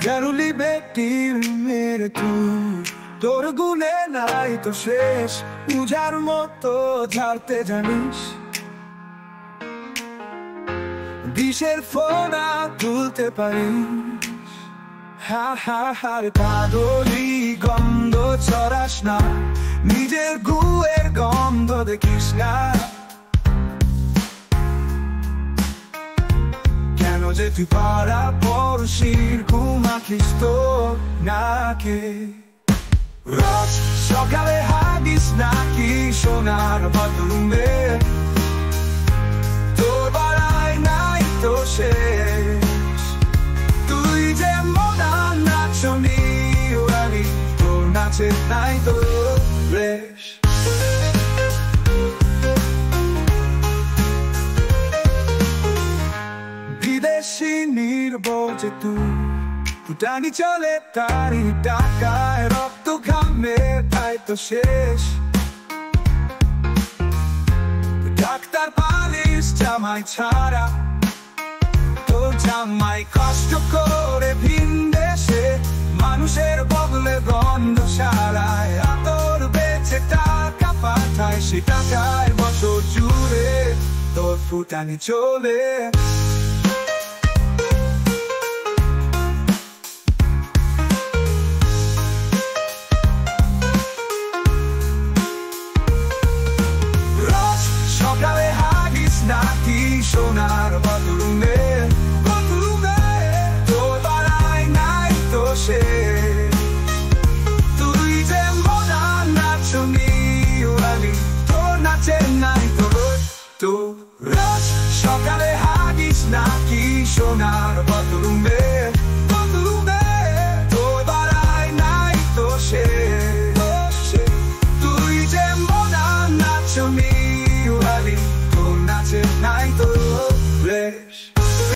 জারুলি বেটির মেরে তুই, তোর গুণে নাই তো শেষ, পূজার মতো ঝাড়তে জানিস। বিষের ফোনা তুলতে পারিস, হা হা হার পাগলি গন্ধ ছড়াস না, নিজের গুয়ের গন্ধ দেখিস না। কেন যে তুই পাড়া পড়শির ঘুমাখিস তোর নাকে? রস সকালে হাগিস নাকি সোনার বাথরুমে? তোর বাড়াই নাই তো শেষ, তুই যে মডার্ন নাচনি ওরানি, তোর নাচে নাই তো রেশ। বিদেশি নির্বোধ তুই, ফুটানি চলে তারি টাকায়, রক্ত ঘামে তাই তো শেষ। ডাক্তার পালিশ জামাই ছাড়া, তোর জামাই কষ্ট করে ভিন দেশে, মানুষের বদলে গন্ধশালায় আতর বেচে টাকা পাঠায়, সে টাকায় বছর জুড়ে তোর ফুটানি চলে।